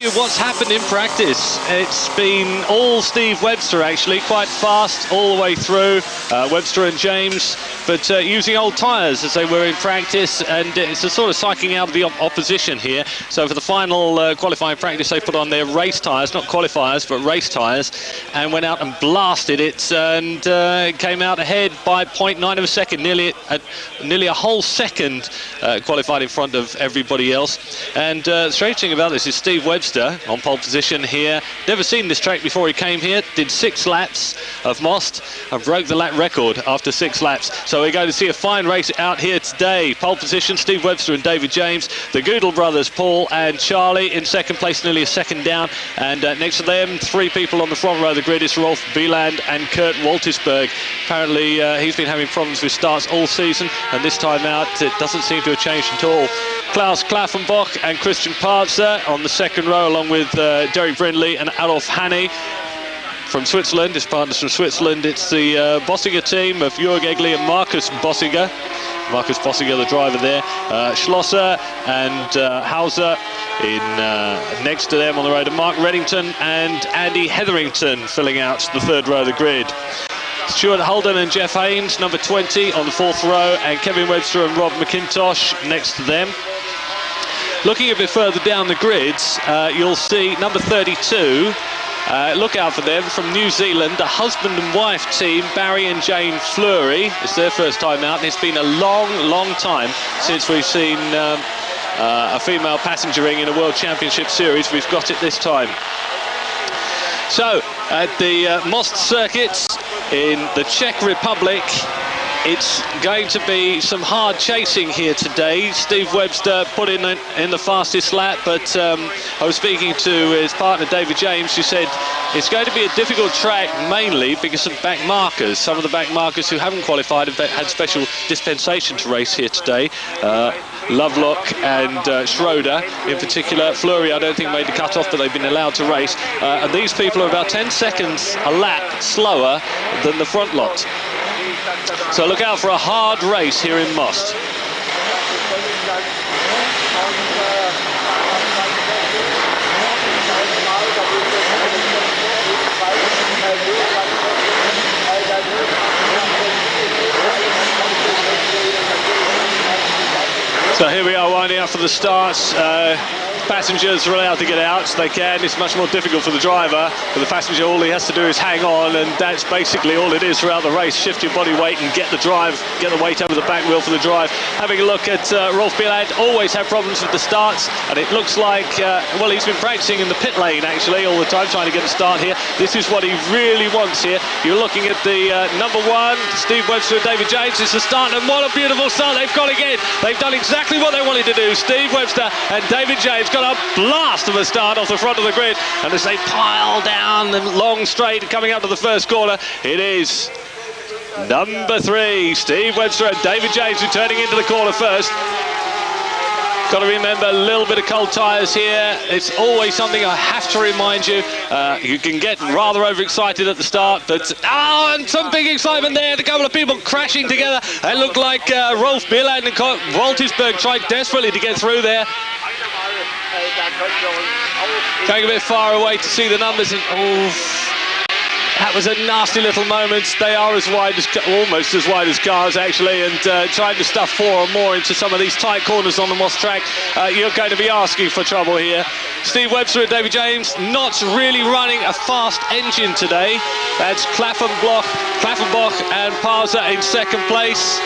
What's happened in practice? It's been all Steve Webster, actually, quite fast all the way through, Webster and James, but using old tyres as they were in practice, and it's a sort of psyching out of the opposition here. So for the final qualifying practice, they put on their race tyres, not qualifiers, but race tyres, and went out and blasted it, and came out ahead by 0.9 of a second, nearly a whole second qualified in front of everybody else. And the strange thing about this is Steve Webster on pole position here. Never seen this track before he came here. Did 6 laps of Most and broke the lap record after 6 laps. So we're going to see a fine race out here today. Pole position, Steve Webster and David James. The Goodall brothers, Paul and Charlie, in second place, nearly a second down. And next to them, 3 people on the front row of the grid is Rolf Bieland and Curt Waltersburg. Apparently he's been having problems with starts all season, and this time out it doesn't seem to have changed at all. Klaus Klaffenbach and Christian Parzer on the second row, along with Derek Brindley and Adolf Hanni from Switzerland. His partners from Switzerland. It's the Bossiger team of Jörg Egli and Markus Bossiger. Markus Bossiger, the driver there. Schlosser and Hauser in next to them on the road to Mark Reddington and Andy Hetherington filling out the third row of the grid. Stuart Holden and Jeff Haynes, number 20 on the 4th row, and Kevin Webster and Rob McIntosh next to them. Looking a bit further down the grids, you'll see number 32, look out for them, from New Zealand, the husband and wife team, Barry and Jane Fleury. It's their first time out, and it's been a long time since we've seen a female passengering in a World Championship Series. We've got it this time. So, at the Most circuits in the Czech Republic, it's going to be some hard chasing here today. Steve Webster put in the fastest lap, but I was speaking to his partner David James, who said it's going to be a difficult track mainly because of back markers. Some of the back markers who haven't qualified have had special dispensation to race here today. Lovelock and Schroeder in particular. Fleury I don't think made the cut-off, but they've been allowed to race. And these people are about 10 seconds a lap slower than the front lot. So look out for a hard race here in Most. So here we are winding up for the starts. Passengers are allowed to get out, they can. It's much more difficult for the driver, but the passenger, all he has to do is hang on, and that's basically all it is throughout the race. Shift your body weight and get the weight over the back wheel for the drive. Having a look at Rolf Bieland, always had problems with the starts, and it looks like, well, he's been practicing in the pit lane actually all the time, trying to get a start here. This is what he really wants here. You're looking at the number 1, Steve Webster and David James. It's the start, and what a beautiful start they've got again. They've done exactly what they wanted to do. Steve Webster and David James got a blast of a start off the front of the grid, and as they pile down the long straight coming up to the first corner, it is number 3, Steve Webster and David James, returning into the corner first. Got to remember a little bit of cold tyres here. It's always something I have to remind you. You can get rather overexcited at the start, but and some big excitement there. A couple of people crashing together. It looked like Rolf Bieland and Waltersburg tried desperately to get through there. Going a bit far away to see the numbers. That was a nasty little moment. They are as wide as, almost as wide as cars actually, and trying to stuff 4 or more into some of these tight corners on the Most track, you're going to be asking for trouble here. Steve Webster and David James not really running a fast engine today. That's Klaffenbach and Parzer in second place.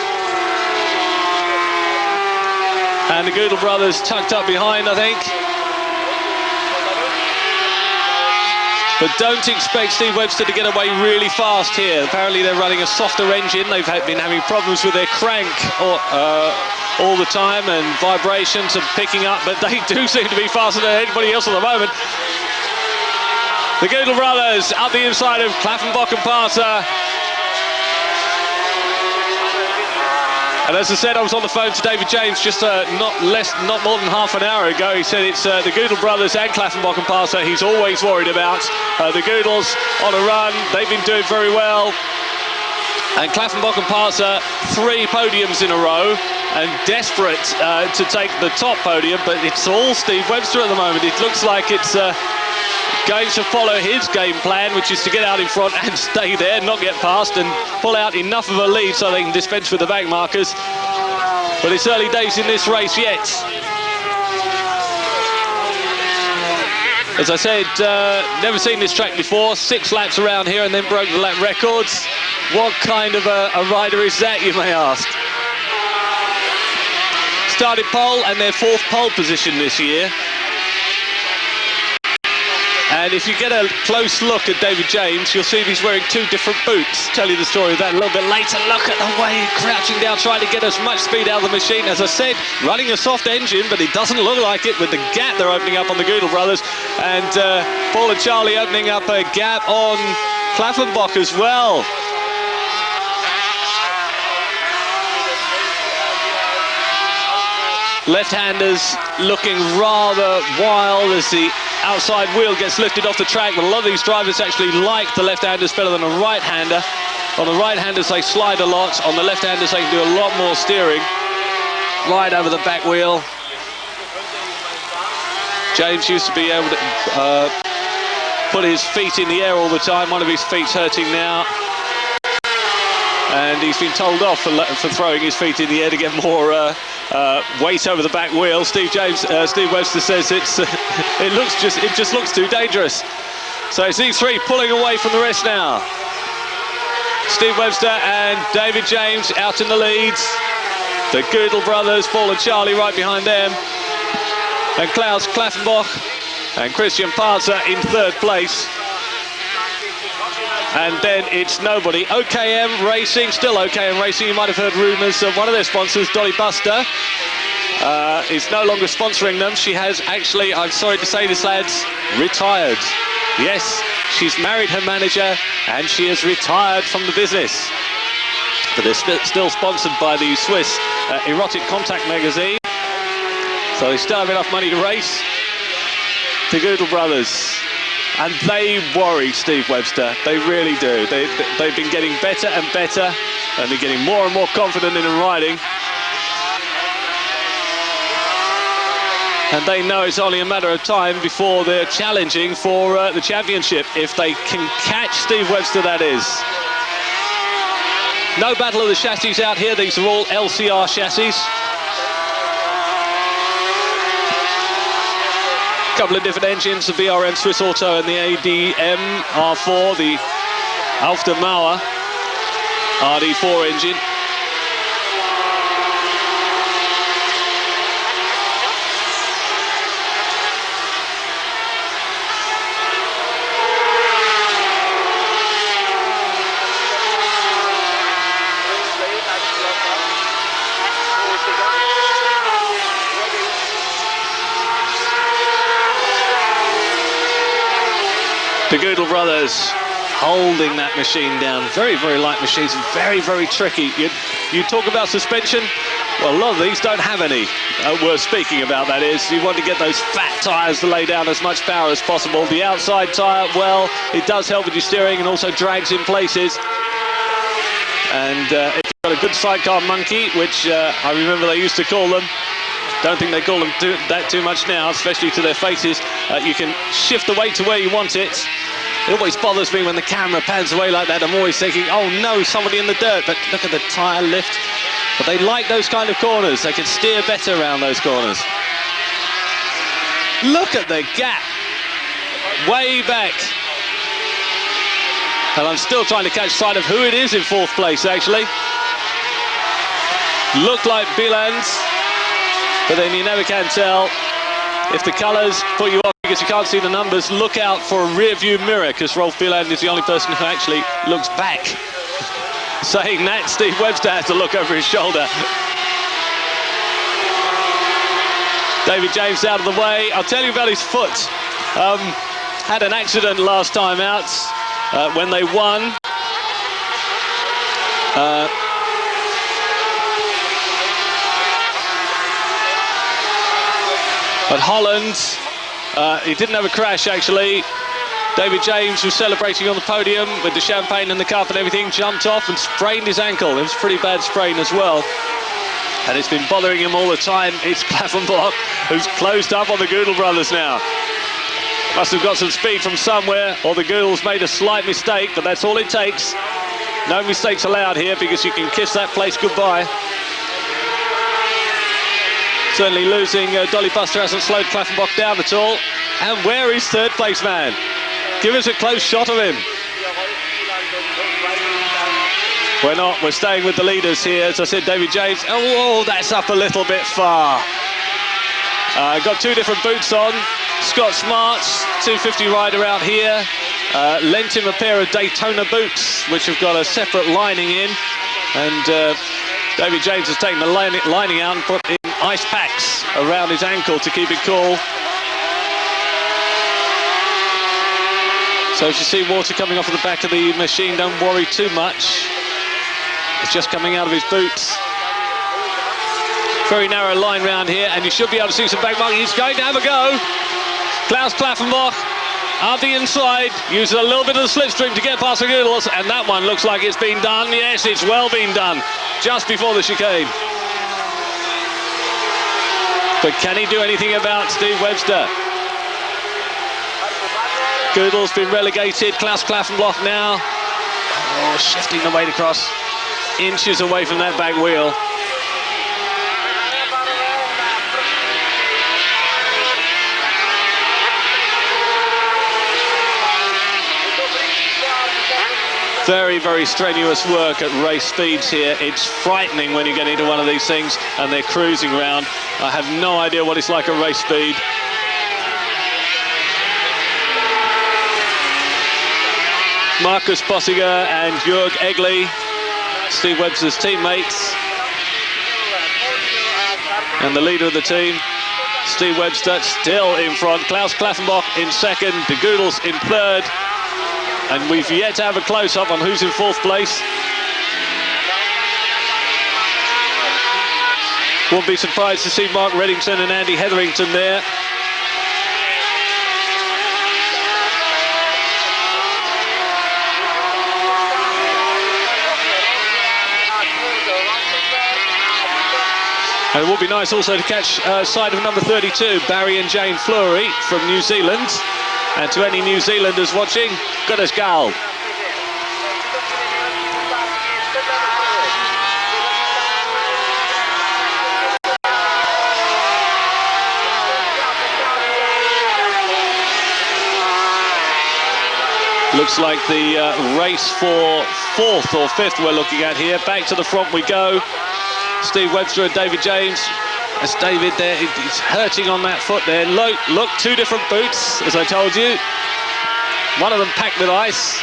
And the Goodall brothers tucked up behind, I think. But don't expect Steve Webster to get away really fast here. Apparently they're running a softer engine. They've been having problems with their crank all the time, and vibrations are picking up, but they do seem to be faster than anybody else at the moment. The Goodall brothers up the inside of Klaffenbach and Parzer. And as I said, I was on the phone to David James just not more than half an hour ago. He said it's the Goodall brothers and Klaffenbach and Parzer he's always worried about. The Goodalls on a run, they've been doing very well. And Klaffenbach and Parzer, 3 podiums in a row, and desperate to take the top podium, but it's all Steve Webster at the moment. It looks like it's going to follow his game plan, which is to get out in front and stay there, not get past, and pull out enough of a lead so they can dispense with the back markers. But it's early days in this race yet. As I said, never seen this track before. 6 laps around here and then broke the lap records. What kind of a rider is that, you may ask? Started pole and their 4th pole position this year. And if you get a close look at David James, you'll see he's wearing 2 different boots. Tell you the story of that a little bit later. Look at the way crouching down, trying to get as much speed out of the machine. As I said, running a soft engine, but it doesn't look like it with the gap they're opening up on the Gödel brothers. And Paul and Charlie opening up a gap on Klaffenbach as well. Left-handers looking rather wild as the outside wheel gets lifted off the track, but a lot of these drivers actually like the left-handers better than a right-hander. On the right-handers they slide a lot, on the left-handers they can do a lot more steering. Right over the back wheel. James used to be able to put his feet in the air all the time. One of his feet's hurting now. And he's been told off for throwing his feet in the air to get more weight over the back wheel. Steve Webster says it just looks too dangerous. So it's these 3 pulling away from the rest now. Steve Webster and David James out in the leads. The Gödel brothers, Paul and Charlie, right behind them. And Klaus Klaffenbach and Christian Parzer in 3rd place. And then it's nobody. OKM Racing, still OKM Racing. You might have heard rumours of one of their sponsors, Dolly Buster, is no longer sponsoring them. She has actually, I'm sorry to say this, lads, retired. Yes, she's married her manager and she has retired from the business. But they're still sponsored by the Swiss Erotic Contact magazine. So they still have enough money to race. The Gödel brothers. And they worry Steve Webster, they really do. They've been getting better and better, and they're getting more and more confident in riding. And they know it's only a matter of time before they're challenging for the championship, if they can catch Steve Webster, that is. No battle of the chassis out here, these are all LCR chassis. Couple of different engines, the BRM Swiss Auto and the ADM R4, the Auf der Mauer RD4 engine. The Gödel brothers holding that machine down. Very, very light machines, very, very tricky. You talk about suspension, well, a lot of these don't have any. Worth speaking about, that is. You want to get those fat tyres to lay down as much power as possible. The outside tyre, well, it does help with your steering and also drags in places. And if you've got a good sidecar monkey, which I remember they used to call them, don't think they call them that too much now, especially to their faces. You can shift the weight to where you want it. It always bothers me when the camera pans away like that. I'm always thinking, oh no, somebody in the dirt. But look at the tyre lift. But they like those kind of corners. They can steer better around those corners. Look at the gap. Way back. And I'm still trying to catch sight of who it is in 4th place, actually. Look like Bilanz. But then you never can tell. If the colours put you off because you can't see the numbers, look out for a rear view mirror, because Rolf Biland is the only person who actually looks back. Saying that, Steve Webster has to look over his shoulder. David James out of the way. I'll tell you about his foot. Had an accident last time out when they won. At Holland, he didn't have a crash actually. David James was celebrating on the podium with the champagne and the cup and everything, jumped off and sprained his ankle. It was a pretty bad sprain as well. And it's been bothering him all the time. It's Klaffenbach who's closed up on the Gödel brothers now. Must have got some speed from somewhere, or the Gödels made a slight mistake, but that's all it takes. No mistakes allowed here, because you can kiss that place goodbye. Certainly losing Dolly Buster hasn't slowed Klaffenbach down at all. And where is third place man? Give us a close shot of him. We're not, we're staying with the leaders here. As I said, David James. Oh, that's up a little bit far. Got two different boots on. Scott Smart's 250 rider out here. Lent him a pair of Daytona boots, which have got a separate lining in. And David James has taken the lining out and put in ice packs around his ankle to keep it cool. So as you see water coming off of the back of the machine, don't worry too much. It's just coming out of his boots. Very narrow line round here, and you should be able to see some back marking. He's going to have a go. Klaus Klaffenbach up the inside, uses a little bit of the slipstream to get past the Gödels, and that one looks like it's been done. Yes, it's well been done, just before the chicane. But can he do anything about Steve Webster? Gödel's been relegated. Klaus Klaffenbach now. Oh, shifting the weight across. Inches away from that back wheel. Very, very strenuous work at race speeds here. It's frightening when you get into one of these things and they're cruising around. I have no idea what it's like at race speed. Marcus Bossiger and Jörg Egli, Steve Webster's teammates. And the leader of the team, Steve Webster, still in front. Klaus Klaffenbach in second, the Gödels in third. And we've yet to have a close-up on who's in fourth place. Won't be surprised to see Mark Reddington and Andy Hetherington there. And it would be nice also to catch sight of number 32, Barry and Jane Fleury from New Zealand. And to any New Zealanders watching, good as gold. Looks like the race for fourth or fifth we're looking at here. Back to the front we go. Steve Webster and David James. As David there, he's hurting on that foot there. Look, two different boots, as I told you. One of them packed with ice.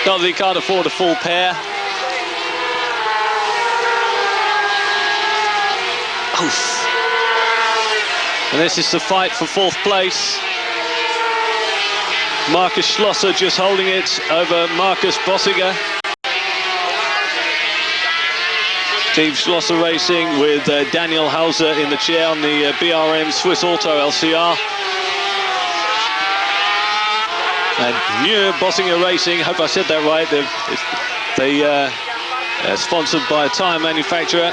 Not that he can't afford a full pair. Oof. And this is the fight for fourth place. Markus Schlosser just holding it over Marcus Bossiger. Team Schlosser racing with Daniel Hauser in the chair on the BRM Swiss Auto LCR. And New Bossinger Racing, hope I said that right, they sponsored by a tyre manufacturer.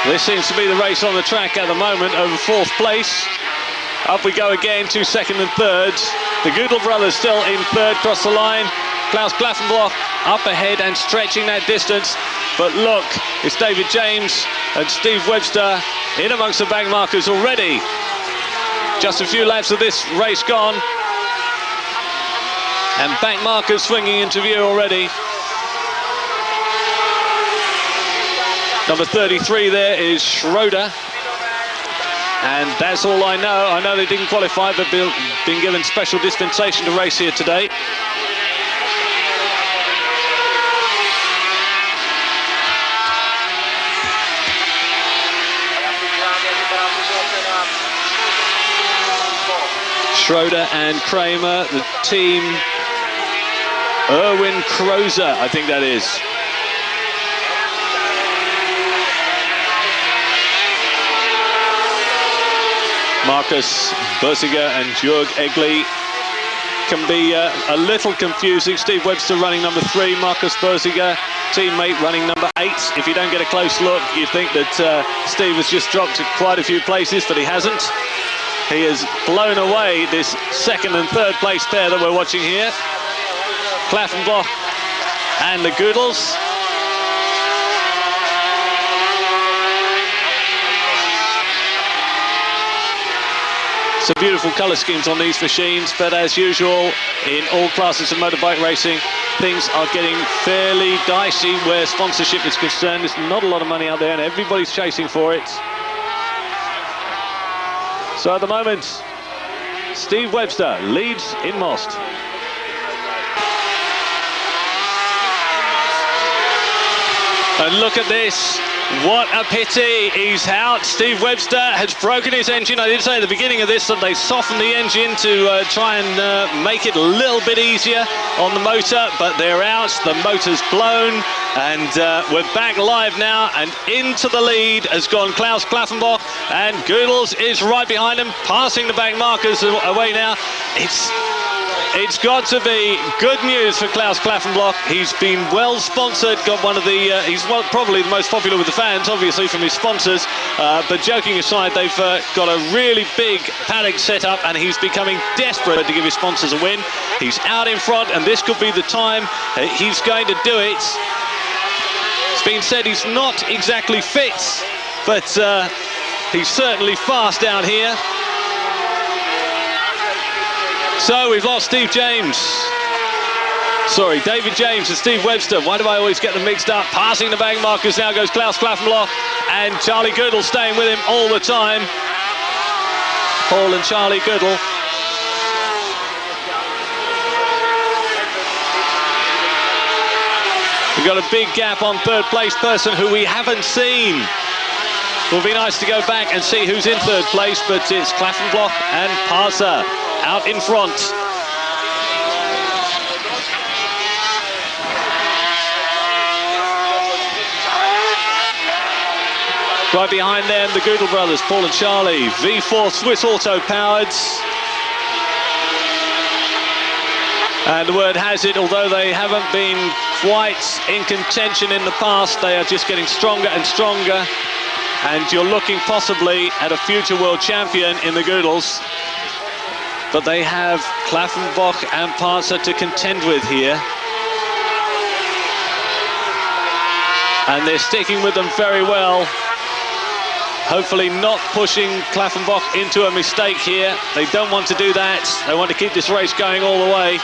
This seems to be the race on the track at the moment over fourth place. Up we go again to second and third. The Gödel brothers still in third, cross the line. Klaus Klaffenbach up ahead and stretching that distance. But look, it's David James and Steve Webster in amongst the bank markers already. Just a few laps of this race gone. And bank markers swinging into view already. Number 33 there is Schroeder. And that's all I know. I know they didn't qualify, but been given special dispensation to race here today. Schroeder and Kramer, the team Erwin Krozer, I think that is. Marcus Berziger and Jörg Egli can be a little confusing. Steve Webster running number 3, Marcus Berziger, teammate running number 8. If you don't get a close look, you'd think that Steve has just dropped to quite a few places, but he hasn't. He has blown away this 2nd and 3rd place pair that we're watching here. Klaffenbach and the Goodles. Some beautiful colour schemes on these machines, but as usual in all classes of motorbike racing, things are getting fairly dicey where sponsorship is concerned. There's not a lot of money out there and everybody's chasing for it. So at the moment, Steve Webster leads in Most. And look at this. What a pity, he's out. Steve Webster has broken his engine. I did say at the beginning of this that they softened the engine to try and make it a little bit easier on the motor, but they're out. The motor's blown, and we're back live now, and into the lead has gone Klaus Klaffenbach, and Goodles is right behind him, passing the back markers away now. It's got to be good news for Klaus Klaffenbach. He's been well sponsored, got one of the, he's probably the most popular with the fans, obviously, from his sponsors. But joking aside, they've got a really big paddock set up, and he's becoming desperate to give his sponsors a win. He's out in front, and this could be the time he's going to do it. It's been said he's not exactly fit, but he's certainly fast down here. So we've lost David James and Steve Webster. Why do I always get them mixed up? Passing the bag markers now goes Klaus Klaffenbach, and Charlie Goodle staying with him all the time. Paul and Charlie Goodle. We've got a big gap on 3rd place person who we haven't seen. It would be nice to go back and see who's in 3rd place, but it's Klaffenbach and Parser out in front. Right behind them, the Goodle brothers, Paul and Charlie, V4 Swiss Auto powered. And the word has it, although they haven't been quite in contention in the past, they are just getting stronger and stronger. And you're looking possibly at a future world champion in the Goodles. But they have Klaffenbach and Parser to contend with here. And they're sticking with them very well. Hopefully not pushing Klaffenbach into a mistake here. They don't want to do that. They want to keep this race going all the way.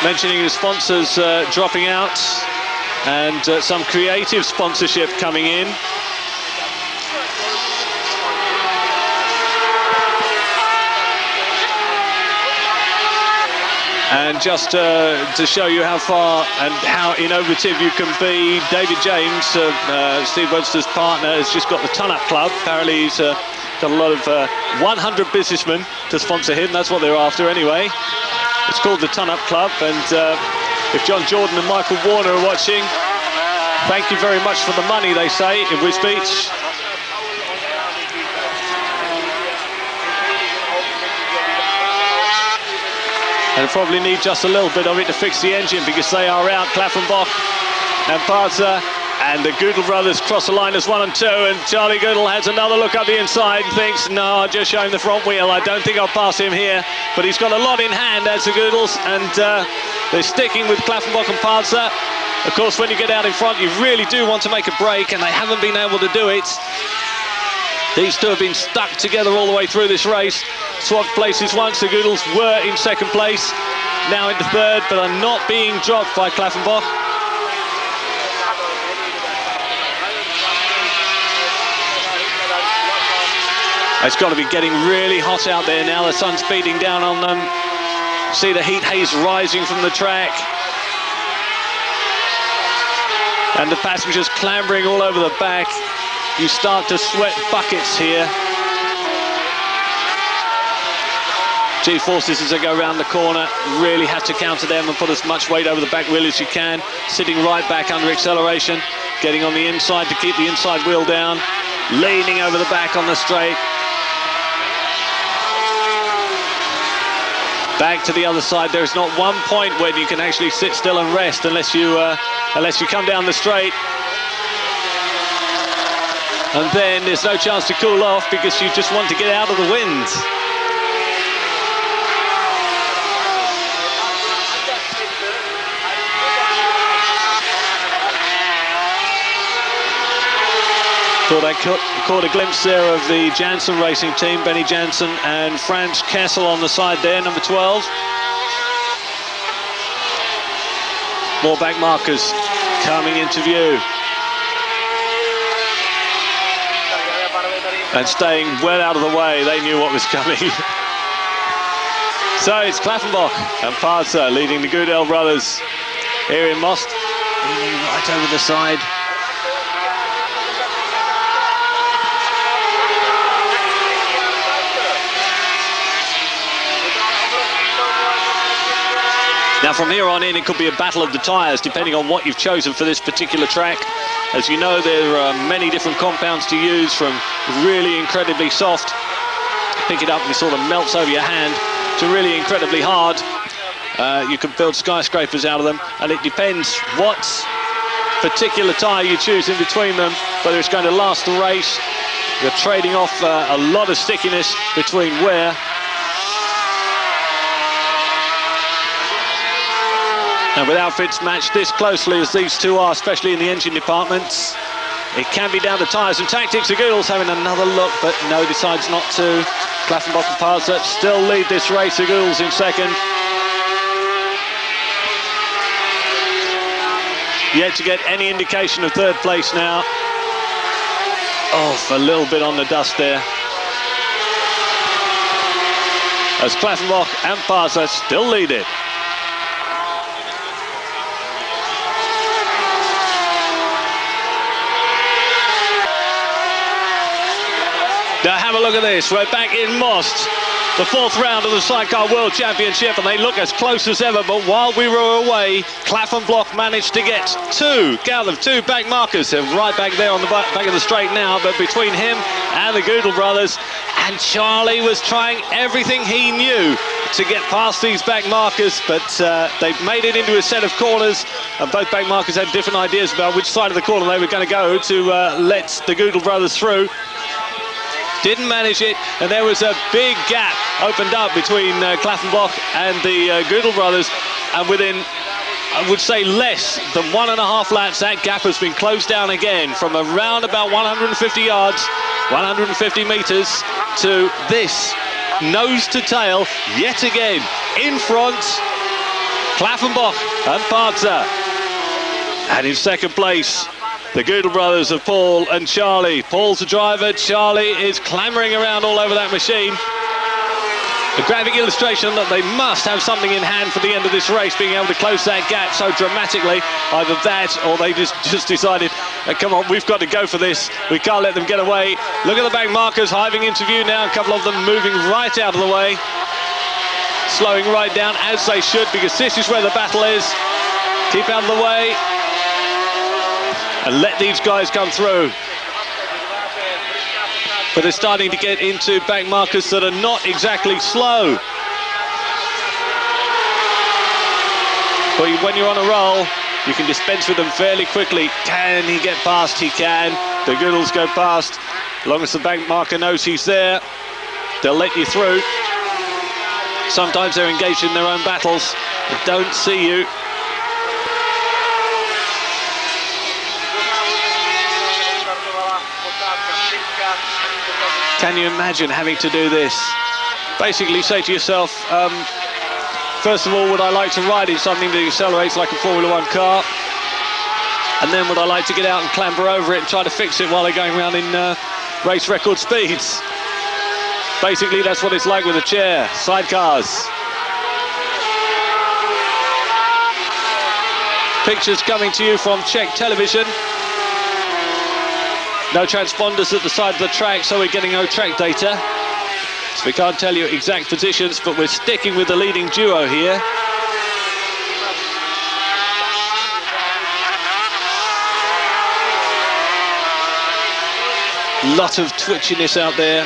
Mentioning the sponsors dropping out, and some creative sponsorship coming in. And just to show you how far and how innovative you can be, David James, Steve Webster's partner, has just got the Ton-Up Club. Apparently he's got a lot of 100 businessmen to sponsor him. That's what they're after anyway. It's called the Ton-Up Club, and if John Jordan and Michael Warner are watching, thank you very much for the money, they say in Wisbeach. They'll probably need just a little bit of it to fix the engine, because they are out, Klaffenbach and Parser. And the Goodle brothers cross the line as 1 and 2, and Charlie Goodle has another look up the inside and thinks, no, I'll just show him the front wheel. I don't think I'll pass him here. But he's got a lot in hand as the Goodles, and they're sticking with Klaffenbach and Parser. Of course, when you get out in front, you really do want to make a break, and they haven't been able to do it. These two have been stuck together all the way through this race. Swapped places once. The Goodles were in 2nd place, now into 3rd, but are not being dropped by Klaffenbach. It's got to be getting really hot out there now. The sun's beating down on them. See the heat haze rising from the track. And the passengers clambering all over the back. You start to sweat buckets here. G-forces as they go around the corner, really have to counter them and put as much weight over the back wheel as you can. Sitting right back under acceleration, getting on the inside to keep the inside wheel down, leaning over the back on the straight. Back to the other side. There's not one point when you can actually sit still and rest unless you come down the straight. And then there's no chance to cool off because you just want to get out of the wind. Thought I caught a glimpse there of the Janssen racing team, Benny Janssen and Franz Kessel on the side there, number 12. More back markers coming into view. And staying well out of the way, they knew what was coming. So it's Klaffenbach and Parzer leading the Goodell brothers here in Most. Right over the side. Now from here on in, it could be a battle of the tyres, depending on what you've chosen for this particular track. As you know, there are many different compounds to use, from really incredibly soft, pick it up and it sort of melts over your hand, to really incredibly hard. You can build skyscrapers out of them, and it depends what particular tyre you choose in between them, whether it's going to last the race. You're trading off a lot of stickiness between wear. And with outfits matched this closely as these two are, especially in the engine departments, it can be down to tyres and tactics. The Goodell's having another look, but no, decides not to. Klaffenbach and Parzer still lead this race. The Goodell's in second. Yet to get any indication of third place now. Off a little bit on the dust there. As Klaffenbach and Parzer still lead it. Now have a look at this, we're back in Most, the fourth round of the Sidecar World Championship, and they look as close as ever, but while we were away, Klaffenbach managed to get two back markers. They're right back there on the back of the straight now, but between him and the Goodell brothers, and Charlie was trying everything he knew to get past these back markers, but they've made it into a set of corners, and both back markers had different ideas about which side of the corner they were going to go to let the Goodell brothers through. Didn't manage it, and there was a big gap opened up between Klaffenbach and the Goodell brothers, and within, I would say, less than 1.5 laps, that gap has been closed down again from around about 150 yards, 150 metres, to this nose to tail yet again. In front, Klaffenbach and Parzer, and in second place, the Goodell brothers of Paul and Charlie. Paul's the driver, Charlie is clambering around all over that machine. A graphic illustration that they must have something in hand for the end of this race, being able to close that gap so dramatically. Either that, or they just decided, come on, we've got to go for this. We can't let them get away. Look at the back markers hiving into view now. A couple of them moving right out of the way. Slowing right down, as they should, because this is where the battle is. Keep out of the way. And let these guys come through. But they're starting to get into back markers that are not exactly slow. But when you're on a roll, you can dispense with them fairly quickly. Can he get past? He can. The Goodells go past. As long as the back marker knows he's there, they'll let you through. Sometimes they're engaged in their own battles. They don't see you. Can you imagine having to do this? Basically say to yourself, first of all, would I like to ride in something that accelerates like a Formula 1 car? And then would I like to get out and clamber over it and try to fix it while they're going around in race record speeds? Basically, that's what it's like with a chair, sidecars. Pictures coming to you from Czech television. No transponders at the side of the track, so we're getting no track data. So we can't tell you exact positions, but we're sticking with the leading duo here. Lot of twitchiness out there.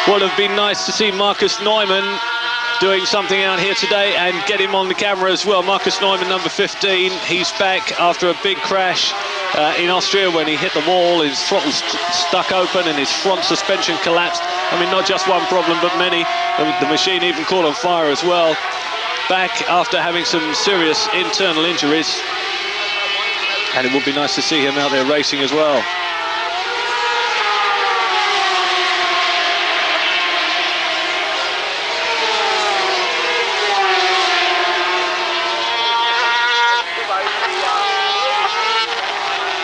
Would have been nice to see Marcus Neumann doing something out here today and get him on the camera as well. Marcus Neumann, number 15, he's back after a big crash in Austria when he hit the wall. His throttle stuck open and his front suspension collapsed. I mean, not just one problem, but many. The machine even caught on fire as well. Back after having some serious internal injuries. And it would be nice to see him out there racing as well.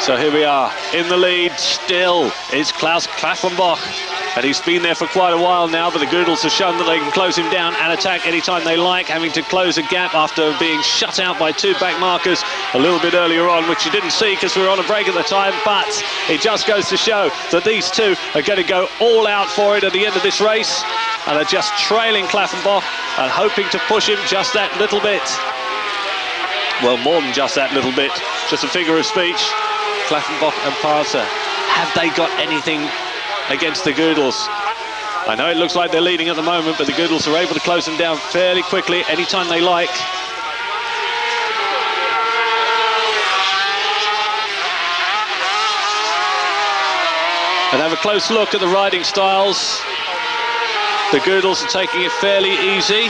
So here we are, in the lead still is Klaus Klaffenbach, and he's been there for quite a while now, but the Goodles have shown that they can close him down and attack anytime they like, having to close a gap after being shut out by two back markers a little bit earlier on, which you didn't see because we were on a break at the time, but it just goes to show that these two are going to go all out for it at the end of this race, and are just trailing Klaffenbach and hoping to push him just that little bit. Well, more than just that little bit, just a figure of speech. Klaffenbach and Parser, have they got anything against the Goodles? I know it looks like they're leading at the moment, but the Goodles are able to close them down fairly quickly anytime they like. And have a close look at the riding styles. The Goodles are taking it fairly easy,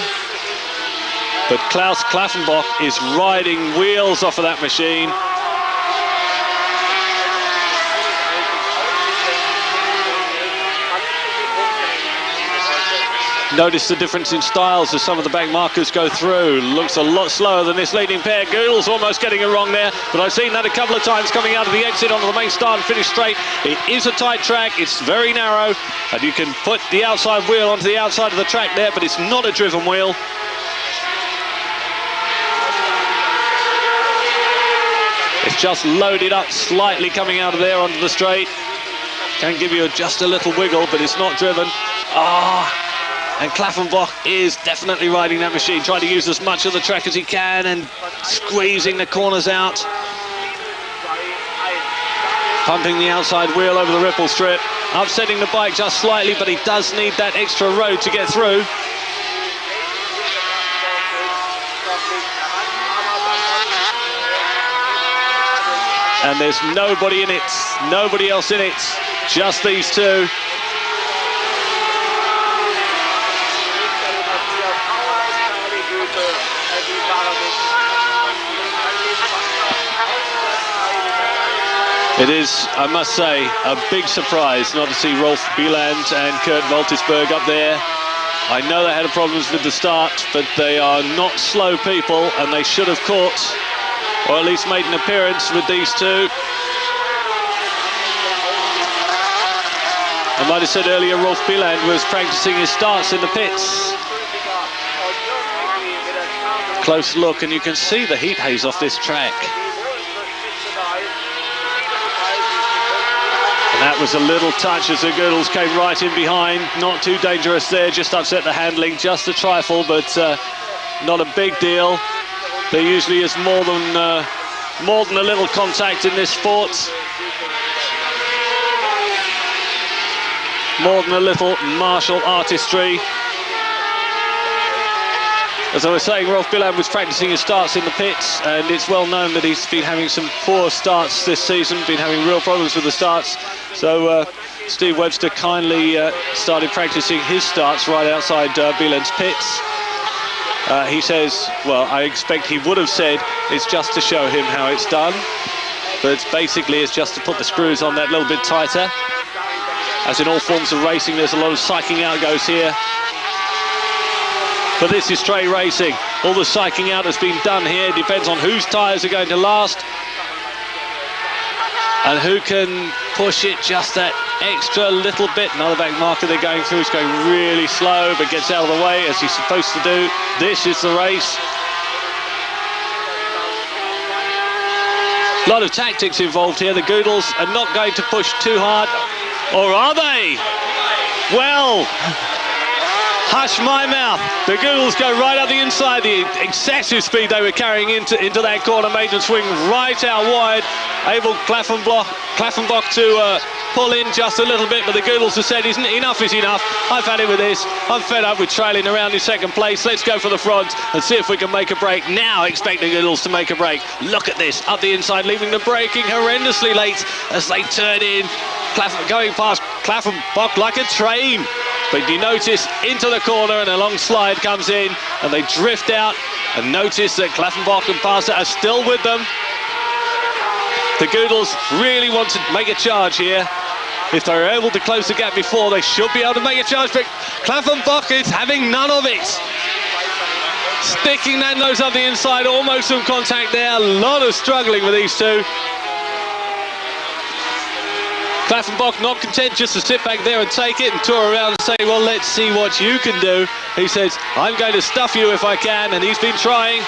but Klaus Klaffenbach is riding wheels off of that machine. Notice the difference in styles as some of the back markers go through. Looks a lot slower than this leading pair. Goodles almost getting it wrong there, but I've seen that a couple of times coming out of the exit onto the main start and finish straight. It is a tight track, it's very narrow, and you can put the outside wheel onto the outside of the track there, but it's not a driven wheel. It's just loaded up slightly coming out of there onto the straight. Can give you just a little wiggle, but it's not driven. And Klaffenbach is definitely riding that machine, trying to use as much of the track as he can and squeezing the corners out. Pumping the outside wheel over the ripple strip, upsetting the bike just slightly, but he does need that extra road to get through. And there's nobody in it, nobody else in it, just these two. It is, I must say, a big surprise not to see Rolf Bieland and Curt Waltersburg up there. I know they had problems with the start, but they are not slow people, and they should have caught, or at least made an appearance with these two. I might have said earlier, Rolf Bieland was practicing his starts in the pits. Close look, and you can see the heat haze off this track. That was a little touch as the Goodles came right in behind. Not too dangerous there, just upset the handling, just a trifle, but not a big deal. There usually is more than a little contact in this sport. More than a little martial artistry. As I was saying, Rolf Bieland was practicing his starts in the pits, and it's well known that he's been having some poor starts this season, been having real problems with the starts. So Steve Webster kindly started practicing his starts right outside Bieland's pits. He says, well, I expect he would have said it's just to show him how it's done, but basically it's just to put the screws on that little bit tighter. As in all forms of racing, there's a lot of psyching out goes here. But this is straight racing. All the psyching out has been done here. It depends on whose tyres are going to last and who can push it just that extra little bit. Another back marker they're going through is going really slow, but gets out of the way as he's supposed to do. This is the race. A lot of tactics involved here. The Goodles are not going to push too hard, or are they? Well, hush my mouth. The Goodles go right up the inside. The excessive speed they were carrying into that corner made them swing right out wide. Able Klaffenbach to pull in just a little bit, but the Goodles have said enough is enough. I've had it with this. I'm fed up with trailing around in second place. Let's go for the front and see if we can make a break. Now expect the Goodles to make a break. Look at this, up the inside, leaving them braking horrendously late as they turn in. Going past Klaffenbach like a train. But you notice into the corner and a long slide comes in and they drift out, and notice that Klaffenbach and Parser are still with them. The Goodles really want to make a charge here. If they were able to close the gap before, they should be able to make a charge, but Klaffenbach is having none of it. Sticking that nose up the inside, almost some contact there. A lot of struggling with these two. Klaffenbach not content just to sit back there and take it and tour around and say, well, let's see what you can do. He says, I'm going to stuff you if I can, and he's been trying.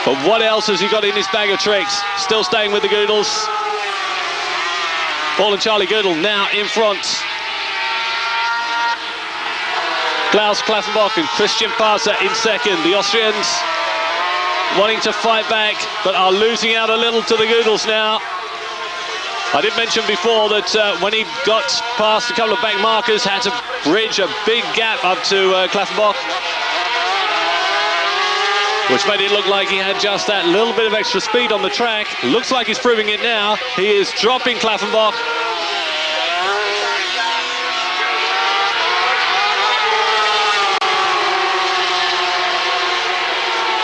But what else has he got in his bag of tricks? Still staying with the Goodles. Paul and Charlie Goodle now in front. Klaus Klaffenbach and Christian Parser in second. The Austrians wanting to fight back, but are losing out a little to the Goodles now. I did mention before that when he got past a couple of back markers, had to bridge a big gap up to Klaffenbach, which made it look like he had just that little bit of extra speed on the track. Looks like he's proving it now. He is dropping Klaffenbach.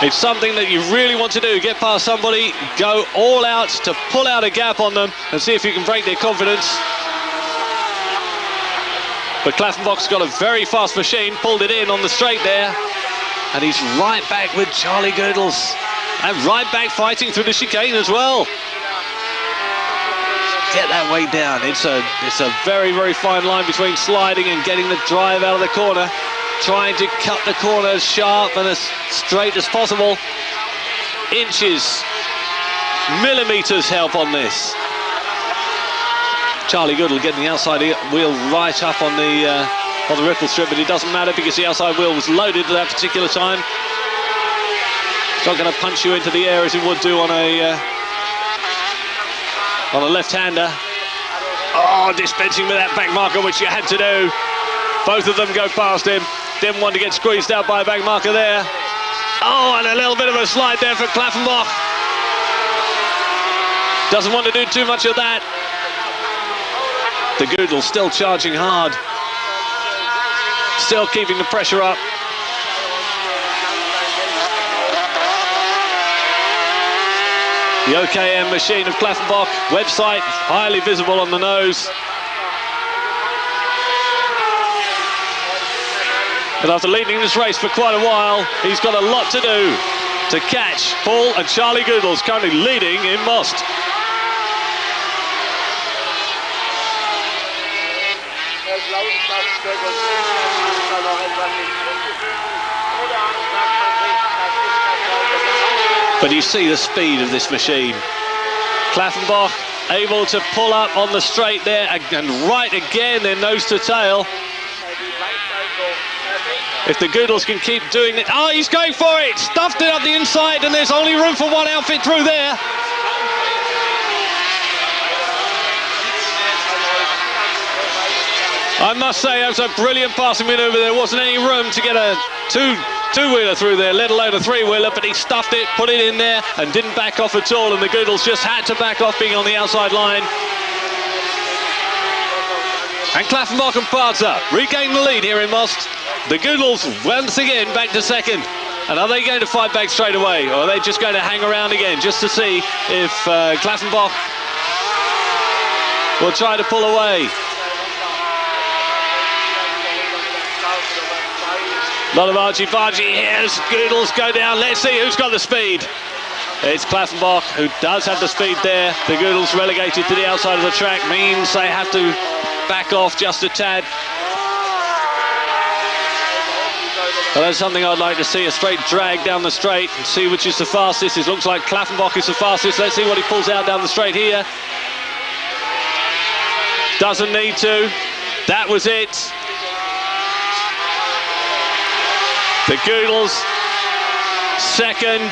It's something that you really want to do. Get past somebody, go all out to pull out a gap on them and see if you can break their confidence. But Klaffenbach's got a very fast machine, pulled it in on the straight there. And he's right back with Charlie Goodles. And right back fighting through the chicane as well. Get that weight down. It's a very, very fine line between sliding and getting the drive out of the corner. Trying to cut the corner as sharp and as straight as possible. Inches, millimeters help on this. Charlie Goodle getting the outside wheel right up on the ripple strip, but it doesn't matter because the outside wheel was loaded at that particular time. It's not going to punch you into the air as it would do on a left-hander. Oh, dispensing with that back marker, which you had to do. Both of them go past him. Didn't want to get squeezed out by a back marker there. Oh, and a little bit of a slide there for Klaffenbach. Doesn't want to do too much of that. The Goodle still charging hard. Still keeping the pressure up. The OKM machine of Klaffenbach website, highly visible on the nose. But after leading this race for quite a while, he's got a lot to do to catch Paul and Charlie Goodles, currently leading in Most. But you see the speed of this machine. Klaffenbach able to pull up on the straight there and right again, then nose to tail. If the Goodles can keep doing it. Oh, he's going for it! Stuffed it up the inside, and there's only room for one outfit through there. I must say, that was a brilliant passing manoeuvre. There wasn't any room to get a two-wheeler through there, let alone a three-wheeler, but he stuffed it, put it in there, and didn't back off at all, and the Goodles just had to back off being on the outside line. And Klaffenbach and Parser regain the lead here in Most. The Goodles once again back to second. And are they going to fight back straight away, or are they just going to hang around again just to see if Klaffenbach will try to pull away? A lot of argy-bargy here as Goodles go down. Let's see who's got the speed. It's Klaffenbach who does have the speed there. The Goodles relegated to the outside of the track means they have to back off just a tad. Well, that's something I'd like to see, a straight drag down the straight and see which is the fastest. It looks like Klaffenbach is the fastest. Let's see what he pulls out down the straight here. Doesn't need to. That was it. The Goodles, second.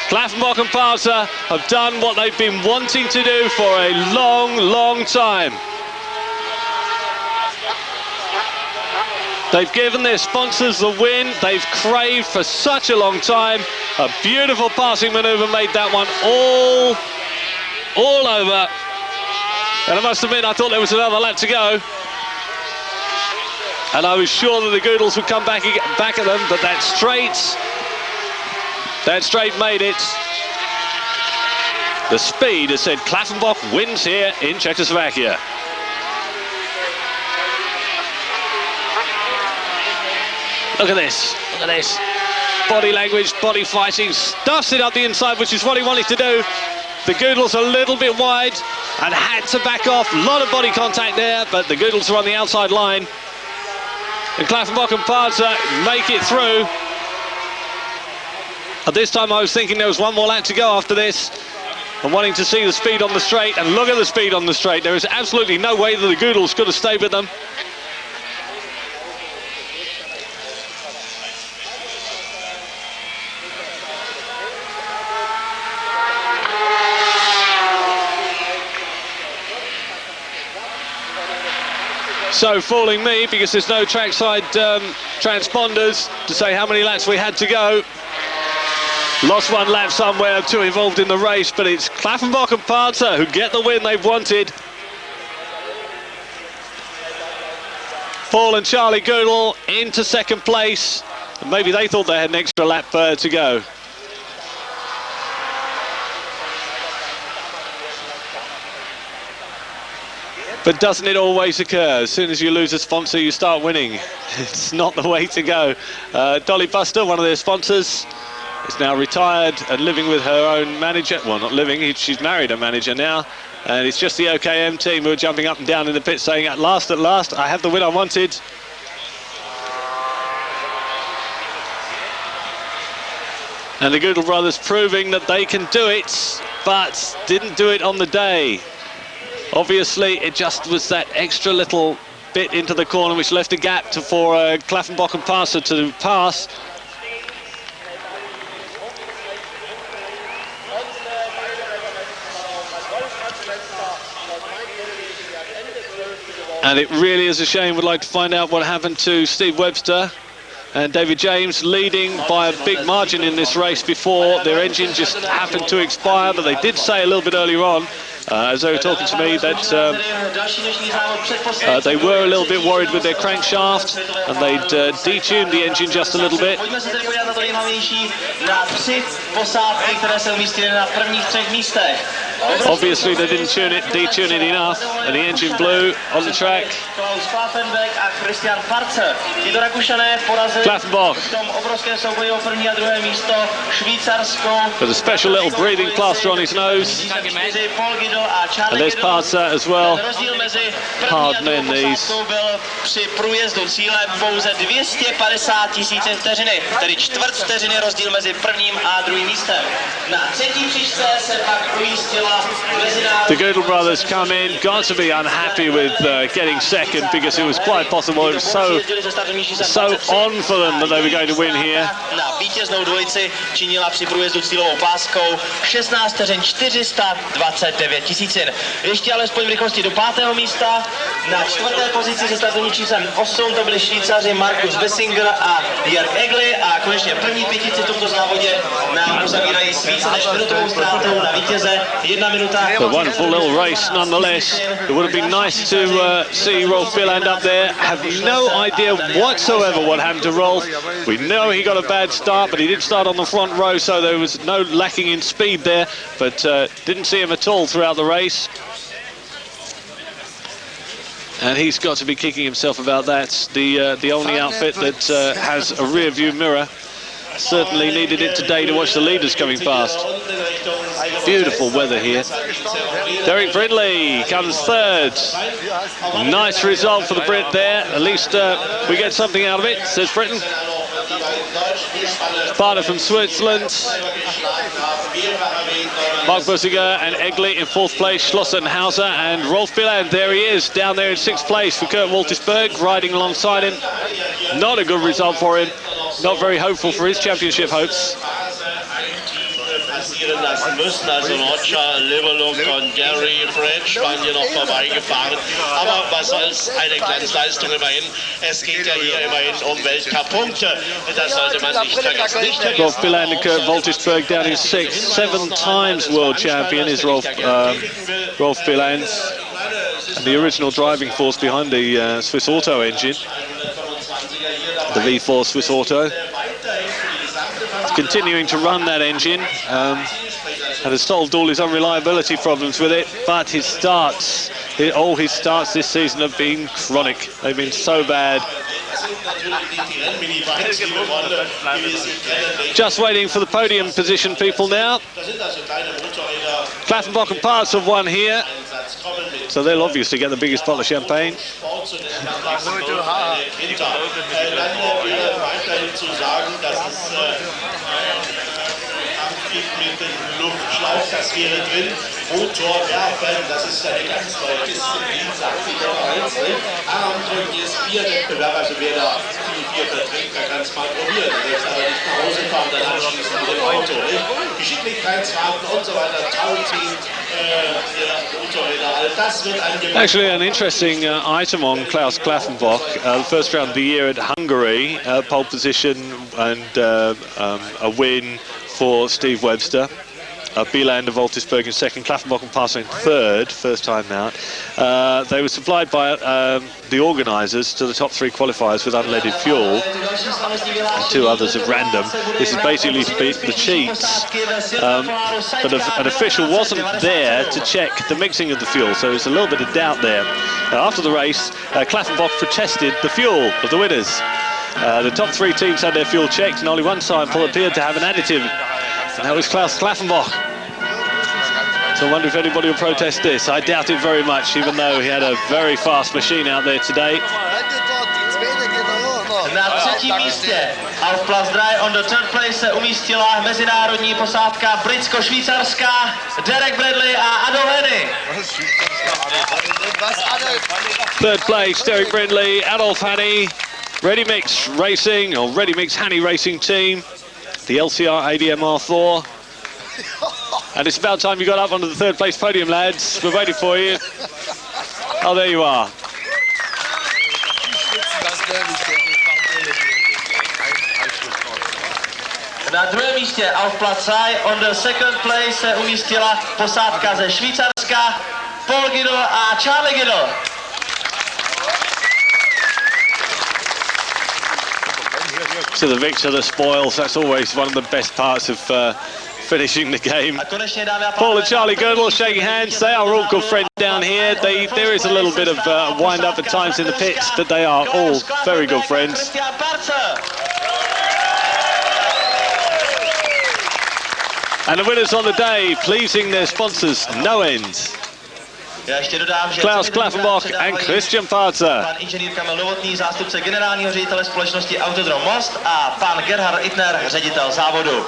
Klaffenbach and Parser have done what they've been wanting to do for a long, long time. They've given their sponsors the win they've craved for such a long time. A beautiful passing manoeuvre made that one all over. And I must admit, I thought there was another lap to go. And I was sure that the Goodles would come back at them, but that straight made it. The speed has said Klaffenbach wins here in Czechoslovakia. Look at this, look at this. Body language, body fighting, stuffs it up the inside, which is what he wanted to do. The Goodles a little bit wide and had to back off. A lot of body contact there, but the Goodles are on the outside line. And Klaffenbach and Parser make it through. At this time I was thinking there was one more lap to go after this. I'm wanting to see the speed on the straight, and look at the speed on the straight. There is absolutely no way that the Goodles could have stayed with them. So fooling me, because there's no trackside transponders to say how many laps we had to go. Lost one lap somewhere, too involved in the race, but it's Klaffenbach and Parser who get the win they've wanted. Paul and Charlie Goodle into second place. And maybe they thought they had an extra lap to go. But doesn't it always occur? As soon as you lose a sponsor, you start winning. It's not the way to go. Dolly Buster, one of their sponsors, is now retired and living with her own manager. Well, not living, she's married a manager now. And it's just the OKM team who are jumping up and down in the pit saying, at last, I have the win I wanted. And the Goodle brothers proving that they can do it, but didn't do it on the day. Obviously, it just was that extra little bit into the corner which left a gap for Klaffenbach and Parser to pass. And it really is a shame. We'd like to find out what happened to Steve Webster and David James, leading by a big margin in this race before their engine just happened to expire. But they did say a little bit earlier on, as they were talking to me, that they were a little bit worried with their crankshaft and they'd detuned the engine just a little bit. Obviously they didn't detune it enough, and the engine blew on the track. Klaffenbach with a special little breathing plaster on his nose. And there's Parser as well. Hard men, these. Při průjezdu cílem pouze 250 000 vteřiny, tedy čtvrt vteřiny rozdíl mezi prvním a druhým místem. Na třetí příčce se pak umístila The Goodle brothers come in, got to be unhappy with getting second, because it was quite possible, it was so on for them that they were going to win here. Na vítěznou dvojici činila při průjezdu cílovou páskou 16 vteřin 429 tisícin. Ještě alespoň v rychlosti do 5. místa. Na 4. pozici se startovním číslem 8 to byli Švýcaři Markus Bessinger a Jörg Egli, a konečně první pětici v tomto závodě nám uzavírají s více než minutovou ztrátou na vítěze 1 minuta. A wonderful little race nonetheless. It would have been nice to see Rolf Bieland up there. I have no idea whatsoever what happened to Rolf. We know he got a bad start, but he did start on the front row, so there was no lacking in speed there, but didn't see him at all throughout the race. And he's got to be kicking himself about that. The only outfit that has a rear view mirror. Certainly needed it today to watch the leaders coming past. Beautiful weather here. Derek Brindley comes third. Nice result for the Brit there. At least we get something out of it, says Britain. Sparta from Switzerland. Mark Bussiger and Egli in 4th place. Schlosser and Hauser, and Rolf Biland, there he is, down there in 6th place for Curt Waltersburg, riding alongside him. Not a good result for him. Not very hopeful for his championship hopes. Lassen müssen. Also Roger, Liverlook und Gary French waren hier noch vorbeigefahren. Aber was soll's, eine Glanzleistung immerhin. Es geht ja hier immerhin um Weltcup-Punkte. Das sollte man nicht vergessen. Rolf Biland and Curt Waltersburg down in 6th. 7 times world champion is Rolf Biland. And the original driving force behind the Swiss Auto engine. The V4 Swiss Auto. Continuing to run that engine, and has solved all his unreliability problems with it, but his starts, all his starts this season have been chronic. They've been so bad. Just waiting for the podium position people now. Klaffenbach and Parts have won here, so they'll obviously get the biggest bottle of champagne. Luftschlauch, das wäre drin, Motor werfen, das ist eine ganz neue Disziplin, sagt sich auch eins, ne? Armdrücken ist Bierwettbewerb, also wer da viel Bier vertrinkt, der kann es mal probieren, der wird aber nicht nach Hause fahren, dann anschließen mit dem Auto, ne? Geschicklichkeitsfahrten und so weiter, Tauteam, Motorräder, all das wird angewandt. Actually, an interesting item on Klaus Klaffenbach, first round of the year at Hungary, pole position and a win for Steve Webster. Biland and Waltersburg in 2nd, Klaffenbach and Parser in 3rd, first time out. They were supplied by the organisers to the top 3 qualifiers with unleaded fuel, and 2 others at random. This is basically to beat the cheats, but an official wasn't there to check the mixing of the fuel, so there's a little bit of doubt there. After the race, Klaffenbach protested the fuel of the winners. The top 3 teams had their fuel checked, and only one sample appeared to have an additive, and that was Klaus Klaffenbach. So I wonder if anybody will protest this. I doubt it very much, even though he had a very fast machine out there today. Na 3. místě a v Plus Dry on the 3rd place se umístila mezinárodní posádka britsko-švýcarská Derek Bradley a Adolf Henny. 3rd place, Derek Bradley, Adolf Henny, Ready Mix Racing, or Ready Mix Henny Racing team, the LCR ADM R4. And it's about time you got up onto the 3rd place podium, lads. We're waiting for you. Oh, there you are. Na 2. místě a v Plus Dry on the 2nd place se umístila posádka ze Švýcarska Paul Giddle a Charlie Giddle. To the victor, the spoils. That's always one of the best parts of finishing the game. Paul and Charlie Girdle shaking hands. They are all good friends down here. There is a little bit of wind up at times in the pits, but they are all very good friends. And the winners on the day, pleasing their sponsors no end. Klaus Klaffenbach and Christian Parzer. Pan inženýr Kamil Novotný, zástupce generálního ředitele společnosti Autodrom Most, a pan Gerhard Ittner, ředitel závodu.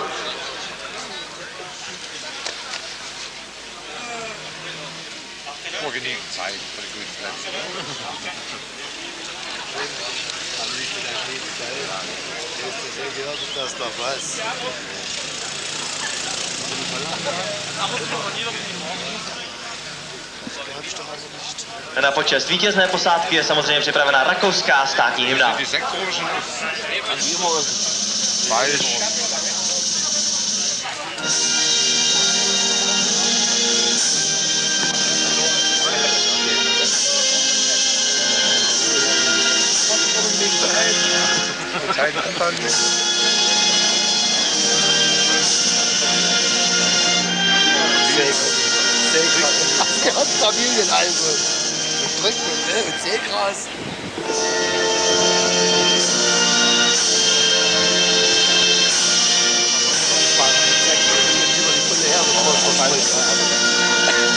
Na počest vítězné posádky je samozřejmě připravena rakouská státní hymna. Familienalbum. Drückt mit Seegras.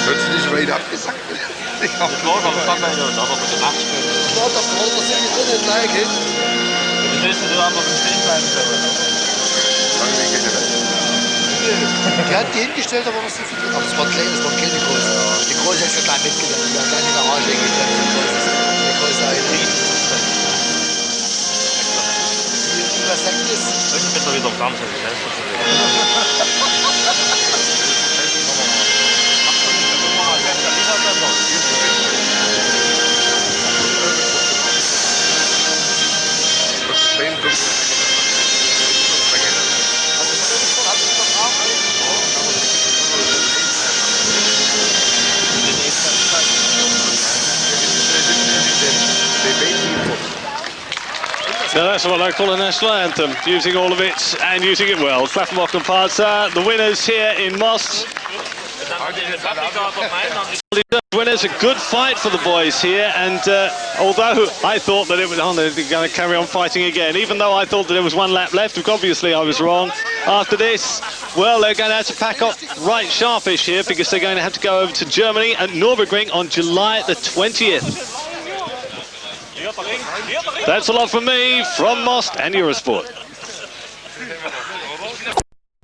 Hört sich nicht weit abgesackt. Ich hab Nord auf Kaffee und aber bitte Nacht. Nord auf Kaffee sind wir drinnen, like it. Die hat die hingestellt, aber was so viel. Aber es war klein, es war keine große. Die große ist schon gleich mitgegangen. Die hat gleich in der Garage hingestellt. Die große eine. Was sagt das? Besser wieder auf Garten. Now that's what I call a national anthem, using all of it and using it well. Klaffenbach and Parza, the winners here in Most. Winners, a good fight for the boys here, and although I thought that it was on, they're going to carry on fighting again, even though I thought that there was one lap left, obviously I was wrong. After this, well, they're going to have to pack up right sharpish here, because they're going to have to go over to Germany and Nürburgring on July the 20th. That's a lot from me, from Most and Eurosport.